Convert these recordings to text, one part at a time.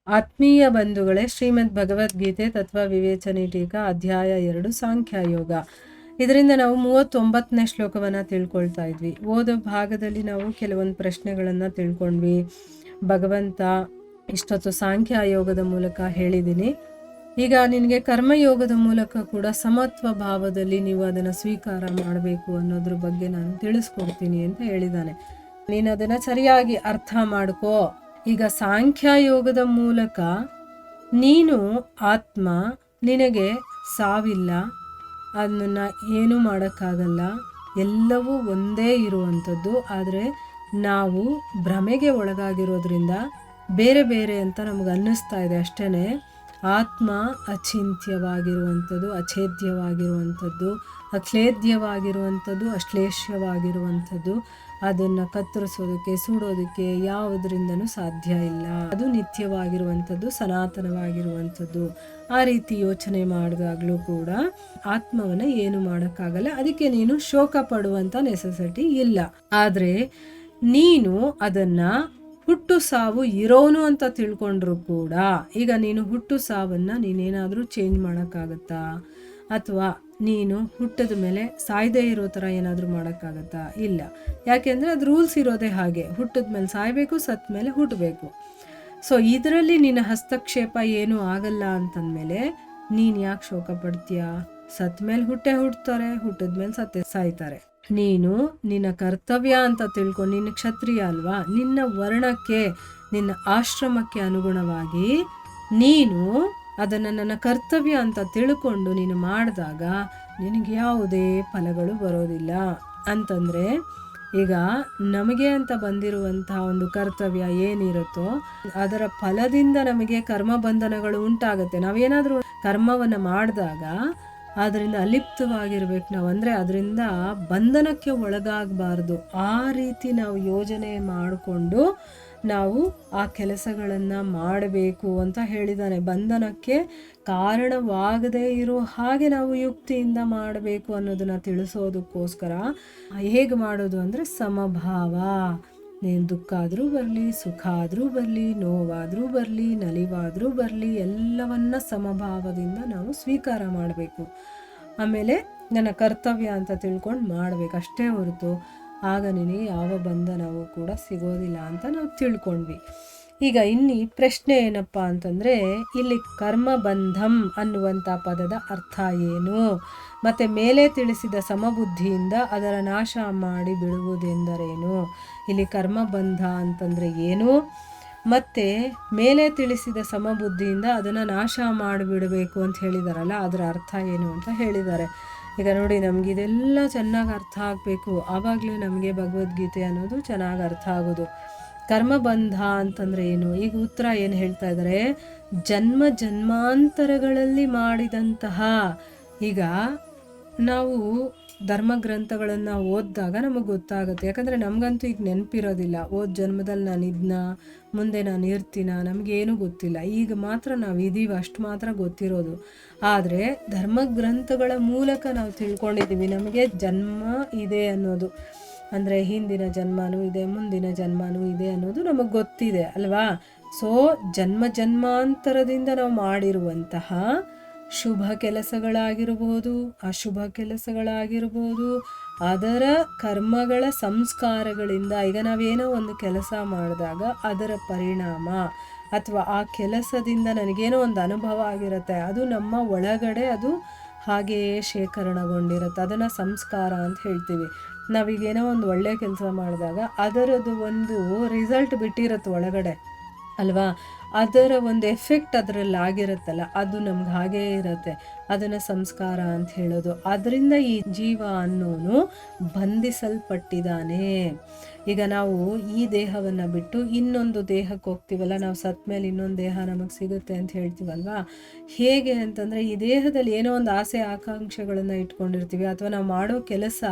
ಆತ್ಮೀಯ ಬಂಧುಗಳೇ, ಶ್ರೀಮದ್ ಭಗವದ್ಗೀತೆ ತತ್ವ ವಿವೇಚನೆ ಟೀಕಾ ಅಧ್ಯಾಯ 2 ಸಾಂಖ್ಯಯೋಗ. ಇದರಿಂದ ನಾವು 39ನೇ ಶ್ಲೋಕವನ್ನು ತಿಳ್ಕೊಳ್ತಾ ಇದ್ವಿ. ಓದೋ ಭಾಗದಲ್ಲಿ ನಾವು ಕೆಲವೊಂದು ಪ್ರಶ್ನೆಗಳನ್ನು ತಿಳ್ಕೊಂಡ್ವಿ. ಭಗವಂತ ಇಷ್ಟೊತ್ತು ಸಾಂಖ್ಯಯೋಗದ ಮೂಲಕ ಹೇಳಿದ್ದೀನಿ. ಈಗ ನಿನಗೆ ಕರ್ಮಯೋಗದ ಮೂಲಕ ಕೂಡ ಸಮತ್ವ ಭಾವದಲ್ಲಿ ನೀವು ಅದನ್ನು ಸ್ವೀಕಾರ ಮಾಡಬೇಕು ಅನ್ನೋದ್ರ ಬಗ್ಗೆ ನಾನು ತಿಳಿಸ್ಕೊಡ್ತೀನಿ ಅಂತ ಹೇಳಿದ್ದಾನೆ. ನೀನು ಅದನ್ನು ಸರಿಯಾಗಿ ಅರ್ಥ ಮಾಡ್ಕೋ. ಈಗ ಸಾಂಖ್ಯಯೋಗದ ಮೂಲಕ ನೀನು ಆತ್ಮ, ನಿನಗೆ ಸಾವಿಲ್ಲ, ಅದನ್ನು ಏನೂ ಮಾಡೋಕ್ಕಾಗಲ್ಲ, ಎಲ್ಲವೂ ಒಂದೇ ಇರುವಂಥದ್ದು. ಆದರೆ ನಾವು ಭ್ರಮೆಗೆ ಒಳಗಾಗಿರೋದ್ರಿಂದ ಬೇರೆ ಬೇರೆ ಅಂತ ನಮಗೆ ಅನ್ನಿಸ್ತಾ ಇದೆ ಅಷ್ಟೇ. ಆತ್ಮ ಅಚಿಂತ್ಯವಾಗಿರುವಂಥದ್ದು, ಅಛೇದ್ಯವಾಗಿರುವಂಥದ್ದು, ಅಕ್ಲೇದ್ಯವಾಗಿರುವಂಥದ್ದು, ಅಶ್ಲೇಷ್ಯವಾಗಿರುವಂಥದ್ದು. ಅದನ್ನು ಕತ್ತರಿಸೋದಕ್ಕೆ, ಸುಡೋದಕ್ಕೆ ಯಾವುದರಿಂದನೂ ಸಾಧ್ಯ ಇಲ್ಲ. ಅದು ನಿತ್ಯವಾಗಿರುವಂಥದ್ದು, ಸನಾತನವಾಗಿರುವಂಥದ್ದು. ಆ ರೀತಿ ಯೋಚನೆ ಮಾಡಿದಾಗಲೂ ಕೂಡ ಆತ್ಮವನ್ನು ಏನು ಮಾಡೋಕ್ಕಾಗಲ್ಲ. ಅದಕ್ಕೆ ನೀನು ಶೋಕ ಪಡುವಂಥ ನೆಸೆಸಿಟಿ ಇಲ್ಲ. ಆದರೆ ನೀನು ಅದನ್ನು ಹುಟ್ಟು ಸಾವು ಇರೋನು ಅಂತ ತಿಳ್ಕೊಂಡ್ರು ಕೂಡ, ಈಗ ನೀನು ಹುಟ್ಟು ಸಾವನ್ನು ನೀನೇನಾದರೂ ಚೇಂಜ್ ಮಾಡೋಕ್ಕಾಗತ್ತಾ? ಅಥವಾ ನೀನು ಹುಟ್ಟಿದ ಮೇಲೆ ಸಾಯದೇ ಇರೋ ಥರ ಏನಾದರೂ ಮಾಡೋಕ್ಕಾಗತ್ತಾ? ಇಲ್ಲ. ಯಾಕೆಂದರೆ ಅದು ರೂಲ್ಸ್ ಇರೋದೇ ಹಾಗೆ. ಹುಟ್ಟಿದ ಮೇಲೆ ಸಾಯಬೇಕು, ಸತ್ತ ಮೇಲೆ ಹುಟ್ಟಬೇಕು. ಸೊ ಇದರಲ್ಲಿ ನಿನ್ನ ಹಸ್ತಕ್ಷೇಪ ಏನೂ ಆಗಲ್ಲ ಅಂತಂದಮೇಲೆ ನೀನು ಯಾಕೆ ಶೋಕ ಪಡ್ತೀಯಾ? ಸತ್ತ ಮೇಲೆ ಹುಡ್ತಾರೆ, ಹುಟ್ಟಿದ ಮೇಲೆ ಸಾಯ್ತಾರೆ. ನೀನು ನಿನ್ನ ಕರ್ತವ್ಯ ಅಂತ ತಿಳ್ಕೊಂಡು, ನಿನ್ನ ಕ್ಷತ್ರಿಯ ಅಲ್ವಾ, ನಿನ್ನ ವರ್ಣಕ್ಕೆ, ನಿನ್ನ ಆಶ್ರಮಕ್ಕೆ ಅನುಗುಣವಾಗಿ ನೀನು ಅದನ್ನು ನನ್ನ ಕರ್ತವ್ಯ ಅಂತ ತಿಳ್ಕೊಂಡು ನೀನು ಮಾಡಿದಾಗ ನಿನಗೆ ಯಾವುದೇ ಫಲಗಳು ಬರೋದಿಲ್ಲ. ಅಂತಂದರೆ ಈಗ ನಮಗೆ ಅಂತ ಬಂದಿರುವಂತಹ ಒಂದು ಕರ್ತವ್ಯ ಏನಿರುತ್ತೋ ಅದರ ಫಲದಿಂದ ನಮಗೆ ಕರ್ಮಬಂಧನಗಳು ಉಂಟಾಗುತ್ತೆ. ನಾವೇನಾದರೂ ಕರ್ಮವನ್ನು ಮಾಡಿದಾಗ ಅದರಿಂದ ಅಲಿಪ್ತವಾಗಿರ್ಬೇಕು ನಾವು. ಅಂದರೆ ಅದರಿಂದ ಬಂಧನಕ್ಕೆ ಒಳಗಾಗಬಾರ್ದು. ಆ ರೀತಿ ನಾವು ಯೋಜನೆ ಮಾಡಿಕೊಂಡು ನಾವು ಆ ಕೆಲಸಗಳನ್ನು ಮಾಡಬೇಕು ಅಂತ ಹೇಳಿದ್ದಾನೆ. ಬಂಧನಕ್ಕೆ ಕಾರಣವಾಗದೇ ಇರೋ ಹಾಗೆ ನಾವು ಯುಕ್ತಿಯಿಂದ ಮಾಡಬೇಕು ಅನ್ನೋದನ್ನು ತಿಳಿಸೋದಕ್ಕೋಸ್ಕರ ಹೇಗೆ ಮಾಡೋದು ಅಂದರೆ ಸಮಭಾವ. ನೀನು ದುಃಖ ಆದರೂ ಬರಲಿ, ಸುಖ ಆದರೂ ಬರಲಿ, ನೋವಾದರೂ ಬರಲಿ, ನಲಿವಾದರೂ ಬರಲಿ, ಎಲ್ಲವನ್ನ ಸಮಭಾವದಿಂದ ನಾವು ಸ್ವೀಕಾರ ಮಾಡಬೇಕು. ಆಮೇಲೆ ನನ್ನ ಕರ್ತವ್ಯ ಅಂತ ತಿಳ್ಕೊಂಡು ಮಾಡಬೇಕು ಅಷ್ಟೇ ಹೊರತು ಆಗ ನಿನಗೆ ಯಾವ ಬಂಧನವೂ ಕೂಡ ಸಿಗೋದಿಲ್ಲ ಅಂತ ನಾವು ತಿಳ್ಕೊಂಡ್ವಿ. ಈಗ ಇಲ್ಲಿ ಪ್ರಶ್ನೆ ಏನಪ್ಪ ಅಂತಂದರೆ, ಇಲ್ಲಿ ಕರ್ಮಬಂಧಂ ಅನ್ನುವಂಥ ಪದದ ಅರ್ಥ ಏನು? ಮತ್ತು ಮೇಲೆ ತಿಳಿಸಿದ ಸಮಬುದ್ಧಿಯಿಂದ ಅದರ ನಾಶ ಮಾಡಿ ಬಿಡುವುದೆಂದರೇನು? ಇಲ್ಲಿ ಕರ್ಮಬಂಧ ಅಂತಂದರೆ ಏನು? ಮತ್ತು ಮೇಲೆ ತಿಳಿಸಿದ ಸಮಬುದ್ಧಿಯಿಂದ ಅದನ್ನು ನಾಶ ಮಾಡಿಬಿಡಬೇಕು ಅಂತ ಹೇಳಿದಾರಲ್ಲ, ಅದರ ಅರ್ಥ ಏನು ಅಂತ ಹೇಳಿದ್ದಾರೆ. ಈಗ ನೋಡಿ, ನಮಗಿದೆಲ್ಲ ಚೆನ್ನಾಗಿ ಅರ್ಥ ಆಗಬೇಕು. ಆವಾಗಲೇ ನಮಗೆ ಭಗವದ್ಗೀತೆ ಅನ್ನೋದು ಚೆನ್ನಾಗಿ ಅರ್ಥ ಆಗೋದು. ಕರ್ಮಬಂಧ ಅಂತಂದರೆ ಏನು? ಈಗ ಉತ್ತರ ಏನು ಹೇಳ್ತಾ ಇದ್ದಾರೆ, ಜನ್ಮ ಜನ್ಮಾಂತರಗಳಲ್ಲಿ ಮಾಡಿದಂತಹ, ಈಗ ನಾವು ಧರ್ಮಗ್ರಂಥಗಳನ್ನು ಓದಿದಾಗ ನಮಗೆ ಗೊತ್ತಾಗುತ್ತೆ. ಯಾಕಂದರೆ ನಮಗಂತೂ ಈಗ ನೆನಪಿರೋದಿಲ್ಲ. ಜನ್ಮದಲ್ಲಿ ನಾನು ಇದನ್ನ, ಮುಂದೆ ನಾನು ಇರ್ತೀನ, ನಮಗೇನೂ ಗೊತ್ತಿಲ್ಲ. ಈಗ ಮಾತ್ರ ನಾವು ಇದೀವಿ, ಅಷ್ಟು ಮಾತ್ರ ಗೊತ್ತಿರೋದು. ಆದರೆ ಧರ್ಮಗ್ರಂಥಗಳ ಮೂಲಕ ನಾವು ತಿಳ್ಕೊಂಡಿದ್ದೀವಿ ನಮಗೆ ಜನ್ಮ ಇದೆ ಅನ್ನೋದು. ಅಂದರೆ ಹಿಂದಿನ ಜನ್ಮನೂ ಇದೆ, ಮುಂದಿನ ಜನ್ಮನೂ ಇದೆ ಅನ್ನೋದು ನಮಗೆ ಗೊತ್ತಿದೆ ಅಲ್ವಾ? ಸೊ ಜನ್ಮ ಜನ್ಮಾಂತರದಿಂದ ನಾವು ಮಾಡಿರುವಂತಹ ಶುಭ ಕೆಲಸಗಳಾಗಿರ್ಬೋದು, ಅಶುಭ ಕೆಲಸಗಳಾಗಿರ್ಬೋದು, ಅದರ ಕರ್ಮಗಳ ಸಂಸ್ಕಾರಗಳಿಂದ, ಈಗ ನಾವೇನೋ ಒಂದು ಕೆಲಸ ಮಾಡಿದಾಗ ಅದರ ಪರಿಣಾಮ ಅಥವಾ ಆ ಕೆಲಸದಿಂದ ನನಗೇನೋ ಒಂದು ಅನುಭವ ಆಗಿರುತ್ತೆ, ಅದು ನಮ್ಮ ಒಳಗಡೆ ಅದು ಹಾಗೆಯೇ ಶೇಖರಣಗೊಂಡಿರುತ್ತೆ. ಅದನ್ನು ಸಂಸ್ಕಾರ ಅಂತ ಹೇಳ್ತೀವಿ. ನಾವೀಗೇನೋ ಒಂದು ಒಳ್ಳೆಯ ಕೆಲಸ ಮಾಡಿದಾಗ ಅದರದ್ದು ಒಂದು ರಿಸಲ್ಟ್ ಬಿಟ್ಟಿರುತ್ತೆ ಒಳಗಡೆ ಅಲ್ವಾ? ಅದರ ಒಂದು ಎಫೆಕ್ಟ್ ಅದರಲ್ಲಿ ಆಗಿರುತ್ತಲ್ಲ, ಅದು ನಮ್ಗೆ ಹಾಗೇ ಇರುತ್ತೆ. ಅದನ್ನು ಸಂಸ್ಕಾರ ಅಂತ ಹೇಳೋದು. ಅದರಿಂದ ಈ ಜೀವ ಅನ್ನೋನು ಬಂಧಿಸಲ್ಪಟ್ಟಿದ್ದಾನೆ. ಈಗ ನಾವು ಈ ದೇಹವನ್ನು ಬಿಟ್ಟು ಇನ್ನೊಂದು ದೇಹಕ್ಕೆ ಹೋಗ್ತೀವಲ್ಲ, ನಾವು ಸತ್ತ ಮೇಲೆ ಇನ್ನೊಂದು ದೇಹ ನಮಗೆ ಸಿಗುತ್ತೆ ಅಂತ ಹೇಳ್ತೀವಲ್ವಾ? ಹೇಗೆ ಅಂತಂದರೆ, ಈ ದೇಹದಲ್ಲಿ ಏನೋ ಒಂದು ಆಸೆ ಆಕಾಂಕ್ಷೆಗಳನ್ನು ಇಟ್ಕೊಂಡಿರ್ತೀವಿ, ಅಥವಾ ನಾವು ಮಾಡೋ ಕೆಲಸ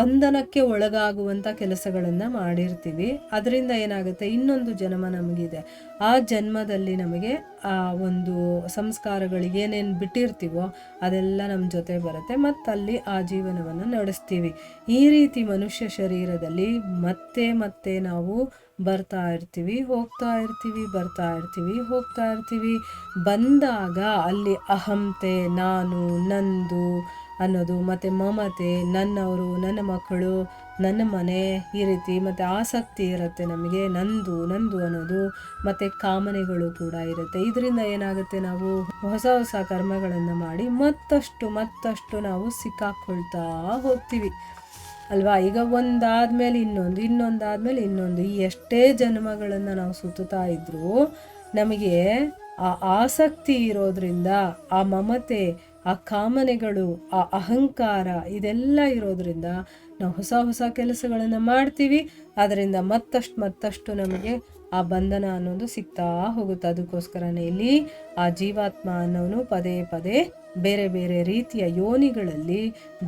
ಬಂಧನಕ್ಕೆ ಒಳಗಾಗುವಂಥ ಕೆಲಸಗಳನ್ನು ಮಾಡಿರ್ತೀವಿ. ಅದರಿಂದ ಏನಾಗುತ್ತೆ, ಇನ್ನೊಂದು ಜನ್ಮ ನಮಗಿದೆ. ಆ ಜನ್ಮದಲ್ಲಿ ನಮಗೆ ಆ ಒಂದು ಸಂಸ್ಕಾರಗಳಿಗೆ ಏನೇನು ಬಿಟ್ಟಿರ್ತೀವೋ ಅದೆಲ್ಲ ನಮ್ಮ ಜೊತೆ ಬರುತ್ತೆ, ಮತ್ತು ಅಲ್ಲಿ ಆ ಜೀವನವನ್ನು ನಡೆಸ್ತೀವಿ. ಈ ರೀತಿ ಮನುಷ್ಯ ಶರೀರದಲ್ಲಿ ಮತ್ತೆ ಮತ್ತೆ ನಾವು ಬರ್ತಾ ಇರ್ತೀವಿ, ಹೋಗ್ತಾ ಇರ್ತೀವಿ, ಬರ್ತಾ ಇರ್ತೀವಿ, ಹೋಗ್ತಾ ಇರ್ತೀವಿ. ಬಂದಾಗ ಅಲ್ಲಿ ಅಹಂತೆ, ನಾನು, ನಂದು ಅನ್ನೋದು, ಮತ್ತು ಮಮತೆ, ನನ್ನವರು, ನನ್ನ ಮಕ್ಕಳು, ನನ್ನ ಮನೆ, ಈ ರೀತಿ ಮತ್ತು ಆಸಕ್ತಿ ಇರುತ್ತೆ ನಮಗೆ, ನಂದು ನಂದು ಅನ್ನೋದು, ಮತ್ತು ಕಾಮನೆಗಳು ಕೂಡ ಇರುತ್ತೆ. ಇದರಿಂದ ಏನಾಗುತ್ತೆ, ನಾವು ಹೊಸ ಹೊಸ ಕರ್ಮಗಳನ್ನು ಮಾಡಿ ಮತ್ತಷ್ಟು ನಾವು ಸಿಕ್ಕಾಕೊಳ್ತಾ ಹೋಗ್ತೀವಿ ಅಲ್ವಾ. ಈಗ ಒಂದಾದ್ಮೇಲೆ ಇನ್ನೊಂದಾದ್ಮೇಲೆ ಇನ್ನೊಂದು, ಈ ಎಷ್ಟೇ ಜನ್ಮಗಳನ್ನು ನಾವು ಸುತ್ತುತ್ತಾ ಇದ್ರೂ ನಮಗೆ ಆ ಆಸಕ್ತಿ ಇರೋದ್ರಿಂದ, ಆ ಮಮತೆ, ಆ ಕಾಮನೆಗಳು, ಆ ಅಹಂಕಾರ ಇದೆಲ್ಲ ಇರೋದ್ರಿಂದ ನಾವು ಹೊಸ ಹೊಸ ಕೆಲಸಗಳನ್ನು ಮಾಡ್ತೀವಿ. ಅದರಿಂದ ಮತ್ತಷ್ಟು ನಮಗೆ ಆ ಬಂಧನ ಅನ್ನೋದು ಸಿಗ್ತಾ ಹೋಗುತ್ತೆ. ಅದಕ್ಕೋಸ್ಕರನೇ ಇಲ್ಲಿ ಆ ಜೀವಾತ್ಮ ಅನ್ನೋನು ಪದೇ ಪದೇ ಬೇರೆ ಬೇರೆ ರೀತಿಯ ಯೋನಿಗಳಲ್ಲಿ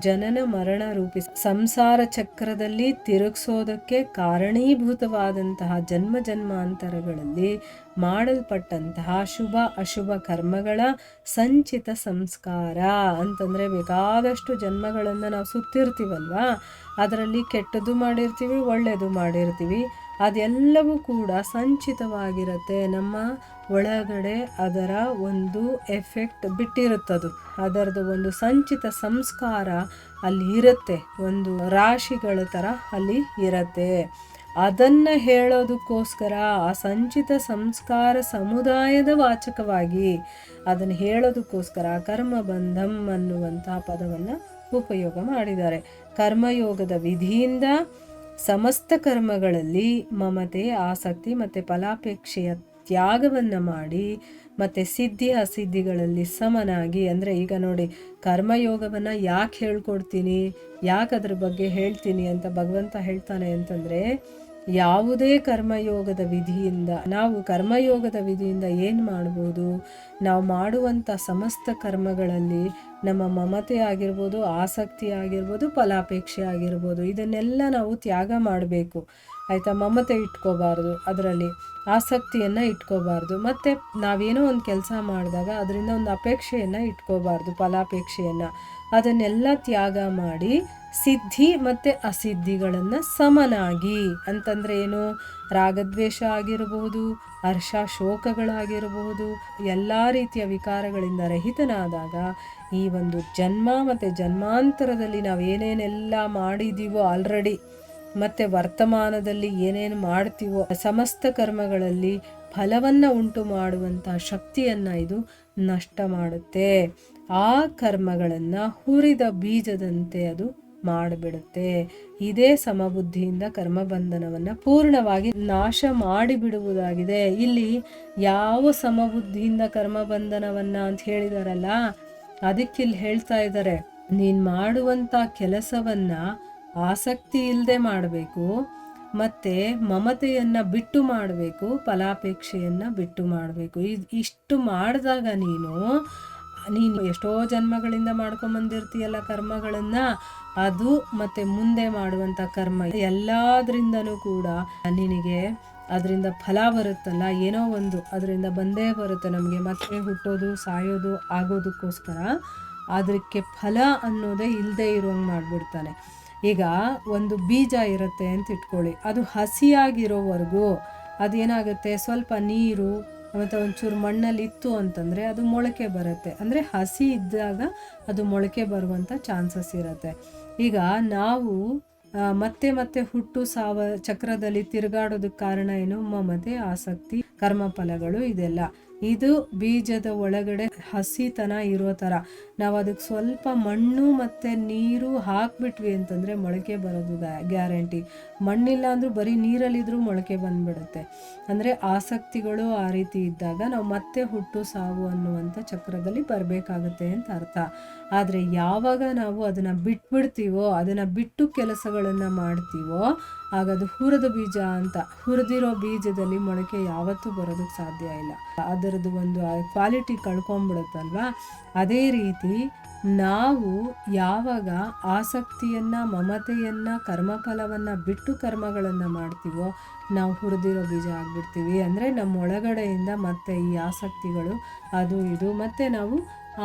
ಜನನ ಮರಣ ರೂಪಿ ಸಂಸಾರ ಚಕ್ರದಲ್ಲಿ ತಿರುಗಿಸೋದಕ್ಕೆ ಕಾರಣೀಭೂತವಾದಂತಹ ಜನ್ಮಾಂತರಗಳಲ್ಲಿ ಮಾಡಲ್ಪಟ್ಟಂತಹ ಶುಭ ಅಶುಭ ಕರ್ಮಗಳ ಸಂಚಿತ ಸಂಸ್ಕಾರ ಅಂತಂದರೆ, ಬೇಕಾದಷ್ಟು ಜನ್ಮಗಳನ್ನು ನಾವು ಸುತ್ತಿರ್ತೀವಲ್ವಾ, ಅದರಲ್ಲಿ ಕೆಟ್ಟದ್ದು ಮಾಡಿರ್ತೀವಿ, ಒಳ್ಳೆಯದು ಮಾಡಿರ್ತೀವಿ, ಅದೆಲ್ಲವೂ ಕೂಡ ಸಂಚಿತವಾಗಿರುತ್ತೆ ನಮ್ಮ ಒಳಗಡೆ. ಅದರ ಒಂದು ಎಫೆಕ್ಟ್ ಬಿಟ್ಟಿರುತ್ತದು, ಅದರದ್ದು ಒಂದು ಸಂಚಿತ ಸಂಸ್ಕಾರ ಅಲ್ಲಿ ಇರುತ್ತೆ, ಒಂದು ರಾಶಿಗಳ ಥರ ಅಲ್ಲಿ ಇರುತ್ತೆ. ಅದನ್ನು ಹೇಳೋದಕ್ಕೋಸ್ಕರ ಆ ಸಂಚಿತ ಸಂಸ್ಕಾರ ಸಮುದಾಯದ ವಾಚಕವಾಗಿ ಅದನ್ನು ಹೇಳೋದಕ್ಕೋಸ್ಕರ ಕರ್ಮಬಂಧಂ ಅನ್ನುವಂತಹ ಪದವನ್ನು ಉಪಯೋಗ ಮಾಡಿದ್ದಾರೆ. ಕರ್ಮಯೋಗದ ವಿಧಿಯಿಂದ ಸಮಸ್ತ ಕರ್ಮಗಳಲ್ಲಿ ಮಮತೆ, ಆಸಕ್ತಿ ಮತ್ತು ಫಲಾಪೇಕ್ಷೆಯ ತ್ಯಾಗವನ್ನು ಮಾಡಿ, ಮತ್ತು ಸಿದ್ಧಿ ಅಸಿದ್ಧಿಗಳಲ್ಲಿ ಸಮನಾಗಿ. ಅಂದರೆ ಈಗ ನೋಡಿ, ಕರ್ಮಯೋಗವನ್ನು ಯಾಕೆ ಹೇಳ್ಕೊಡ್ತೀನಿ, ಯಾಕೆ ಅದ್ರ ಬಗ್ಗೆ ಹೇಳ್ತೀನಿ ಅಂತ ಭಗವಂತ ಹೇಳ್ತಾನೆ ಅಂತಂದರೆ, ಯಾವುದೇ ಕರ್ಮಯೋಗದ ವಿಧಿಯಿಂದ ಏನು ಮಾಡ್ಬೋದು, ನಾವು ಮಾಡುವಂಥ ಸಮಸ್ತ ಕರ್ಮಗಳಲ್ಲಿ ನಮ್ಮ ಮಮತೆ ಆಗಿರ್ಬೋದು, ಆಸಕ್ತಿ ಆಗಿರ್ಬೋದು, ಫಲಾಪೇಕ್ಷೆ ಆಗಿರ್ಬೋದು, ಇದನ್ನೆಲ್ಲ ನಾವು ತ್ಯಾಗ ಮಾಡಬೇಕು ಆಯಿತಾ. ಮಮತೆ ಇಟ್ಕೋಬಾರ್ದು, ಅದರಲ್ಲಿ ಆಸಕ್ತಿಯನ್ನು ಇಟ್ಕೋಬಾರ್ದು, ಮತ್ತು ನಾವೇನೋ ಒಂದು ಕೆಲಸ ಮಾಡಿದಾಗ ಅದರಿಂದ ಒಂದು ಅಪೇಕ್ಷೆಯನ್ನು ಇಟ್ಕೋಬಾರ್ದು, ಫಲಾಪೇಕ್ಷೆಯನ್ನು. ಅದನ್ನೆಲ್ಲ ತ್ಯಾಗ ಮಾಡಿ ಸಿದ್ಧಿ ಮತ್ತು ಅಸಿದ್ಧಿಗಳನ್ನು ಸಮನಾಗಿ, ಅಂತಂದರೆ ಏನು, ರಾಗದ್ವೇಷ ಆಗಿರಬಹುದು, ಹರ್ಷ ಶೋಕಗಳಾಗಿರಬಹುದು, ಎಲ್ಲ ರೀತಿಯ ವಿಕಾರಗಳಿಂದ ರಹಿತನಾದಾಗ ಈ ಒಂದು ಜನ್ಮ ಮತ್ತು ಜನ್ಮಾಂತರದಲ್ಲಿ ನಾವು ಏನೇನೆಲ್ಲ ಮಾಡಿದ್ದೀವೋ ಆಲ್ರೆಡಿ, ಮತ್ತು ವರ್ತಮಾನದಲ್ಲಿ ಏನೇನು ಮಾಡ್ತೀವೋ ಸಮಸ್ತ ಕರ್ಮಗಳಲ್ಲಿ ಫಲವನ್ನು ಉಂಟು ಮಾಡುವಂಥ ಶಕ್ತಿಯನ್ನು ಇದು ನಷ್ಟ ಮಾಡುತ್ತೆ. ಆ ಕರ್ಮಗಳನ್ನು ಹುರಿದ ಬೀಜದಂತೆ ಅದು ಮಾಡಿಬಿಡುತ್ತೆ. ಇದೇ ಸಮಬುದ್ಧಿಯಿಂದ ಕರ್ಮಬಂಧನವನ್ನು ಪೂರ್ಣವಾಗಿ ನಾಶ ಮಾಡಿಬಿಡುವುದಾಗಿದೆ. ಇಲ್ಲಿ ಯಾವ ಸಮಬುದ್ಧಿಯಿಂದ ಕರ್ಮಬಂಧನವನ್ನು ಅಂತ ಹೇಳಿದಾರಲ್ಲ, ಅದಕ್ಕಿಲ್ಲಿ ಹೇಳ್ತಾ ಇದ್ದಾರೆ, ನೀನು ಮಾಡುವಂಥ ಕೆಲಸವನ್ನು ಆಸಕ್ತಿ ಇಲ್ಲದೆ ಮಾಡಬೇಕು, ಮತ್ತು ಮಮತೆಯನ್ನು ಬಿಟ್ಟು ಮಾಡಬೇಕು, ಫಲಾಪೇಕ್ಷೆಯನ್ನು ಬಿಟ್ಟು ಮಾಡಬೇಕು. ಇಷ್ಟು ಮಾಡಿದಾಗ ನೀನು ಎಷ್ಟೋ ಜನ್ಮಗಳಿಂದ ಮಾಡ್ಕೊಂಬಂದಿರ್ತೀಯಲ್ಲ ಕರ್ಮಗಳನ್ನು, ಅದು ಮತ್ತು ಮುಂದೆ ಮಾಡುವಂಥ ಕರ್ಮ ಎಲ್ಲದರಿಂದನೂ ಕೂಡ ನಿನಗೆ ಅದರಿಂದ ಫಲ ಬರುತ್ತಲ್ಲ, ಏನೋ ಒಂದು ಅದರಿಂದ ಬಂದೇ ಬರುತ್ತೆ ನಮಗೆ. ಮತ್ತೆ ಹುಟ್ಟೋದು ಸಾಯೋದು ಆಗೋದಕ್ಕೋಸ್ಕರ ಅದಕ್ಕೆ ಫಲ ಅನ್ನೋದೇ ಇಲ್ಲದೆ ಇರೋಂಗೆ ಮಾಡಿಬಿಡ್ತಾನೆ. ಈಗ ಒಂದು ಬೀಜ ಇರುತ್ತೆ ಅಂತ ಇಟ್ಕೊಳ್ಳಿ, ಅದು ಹಸಿಯಾಗಿರೋವರೆಗೂ ಅದೇನಾಗುತ್ತೆ, ಸ್ವಲ್ಪ ನೀರು ಮತ್ತು ಒಂಚೂರು ಮಣ್ಣಲ್ಲಿ ಇತ್ತು ಅಂತಂದರೆ ಅದು ಮೊಳಕೆ ಬರುತ್ತೆ. ಅಂದರೆ ಹಸಿ ಇದ್ದಾಗ ಅದು ಮೊಳಕೆ ಬರುವಂಥ ಚಾನ್ಸಸ್ ಇರುತ್ತೆ. ಈಗ ನಾವು ಮತ್ತೆ ಹುಟ್ಟು ಸಾವ ಚಕ್ರದಲ್ಲಿ ತಿರುಗಾಡೋದಕ್ಕೆ ಕಾರಣ ಏನು, ಮಮತೆ, ಆಸಕ್ತಿ, ಕರ್ಮಫಲಗಳು, ಇದೆಲ್ಲ. ಇದು ಬೀಜದ ಒಳಗಡೆ ಹಸಿತನ ಇರೋ ಥರ. ನಾವು ಅದಕ್ಕೆ ಸ್ವಲ್ಪ ಮಣ್ಣು ಮತ್ತು ನೀರು ಹಾಕ್ಬಿಟ್ವಿ ಅಂತಂದರೆ ಮೊಳಕೆ ಬರೋದು ಗ್ಯಾರಂಟಿ. ಮಣ್ಣಿಲ್ಲ ಅಂದರೂ ಬರೀ ನೀರಲ್ಲಿದ್ದರೂ ಮೊಳಕೆ ಬಂದ್ಬಿಡುತ್ತೆ. ಅಂದರೆ ಆಸಕ್ತಿಗಳು ಆ ರೀತಿ ಇದ್ದಾಗ ನಾವು ಮತ್ತೆ ಹುಟ್ಟು ಸಾವು ಅನ್ನುವಂಥ ಚಕ್ರದಲ್ಲಿ ಬರಬೇಕಾಗುತ್ತೆ ಅಂತ ಅರ್ಥ. ಆದರೆ ಯಾವಾಗ ನಾವು ಅದನ್ನು ಬಿಟ್ಬಿಡ್ತೀವೋ, ಅದನ್ನು ಬಿಟ್ಟು ಕೆಲಸಗಳನ್ನು ಮಾಡ್ತೀವೋ, ಆಗ ಅದು ಹುರಿದ ಬೀಜ ಅಂತ. ಹುರಿದಿರೋ ಬೀಜದಲ್ಲಿ ಮೊಳಕೆ ಯಾವತ್ತೂ ಬರೋದಕ್ಕೆ ಸಾಧ್ಯ ಇಲ್ಲ. ಅದರ ಅದರದ್ದು ಒಂದು ಕ್ವಾಲಿಟಿ ಕಳ್ಕೊಂಬಿಡುತ್ತಲ್ವಾ. ಅದೇ ರೀತಿ ನಾವು ಯಾವಾಗ ಆಸಕ್ತಿಯನ್ನು, ಮಮತೆಯನ್ನು, ಕರ್ಮಫಲವನ್ನು ಬಿಟ್ಟು ಕರ್ಮಗಳನ್ನು ಮಾಡ್ತೀವೋ ನಾವು ಹುರಿದಿರೋ ಬೀಜ ಆಗಿಬಿಡ್ತೀವಿ. ಅಂದರೆ ನಮ್ಮ ಒಳಗಡೆಯಿಂದ ಮತ್ತೆ ಈ ಆಸಕ್ತಿಗಳು ಅದು ಇದು ಮತ್ತು ನಾವು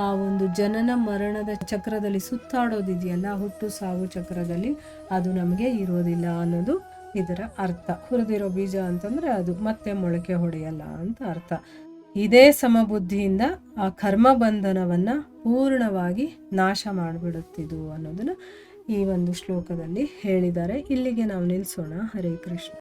ಆ ಒಂದು ಜನನ ಮರಣದ ಚಕ್ರದಲ್ಲಿ ಸುತ್ತಾಡೋದಿದೆಯಲ್ಲ, ಹುಟ್ಟು ಸಾವು ಚಕ್ರದಲ್ಲಿ, ಅದು ನಮಗೆ ಇರೋದಿಲ್ಲ ಅನ್ನೋದು ಇದರ ಅರ್ಥ. ಹುರಿದಿರೋ ಬೀಜ ಅಂತಂದರೆ ಅದು ಮತ್ತೆ ಮೊಳಕೆ ಹೊಡೆಯಲ್ಲ ಅಂತ ಅರ್ಥ. ಇದೇ ಸಮಬುದ್ಧಿಯಿಂದ ಆ ಕರ್ಮಬಂಧನವನ್ನು ಪೂರ್ಣವಾಗಿ ನಾಶ ಮಾಡಿಬಿಡುತ್ತಿದ್ದು ಅನ್ನೋದನ್ನು ಈ ಒಂದು ಶ್ಲೋಕದಲ್ಲಿ ಹೇಳಿದ್ದಾರೆ. ಇಲ್ಲಿಗೆ ನಾವು ನಿಲ್ಲಿಸೋಣ. ಹರೇ ಕೃಷ್ಣ.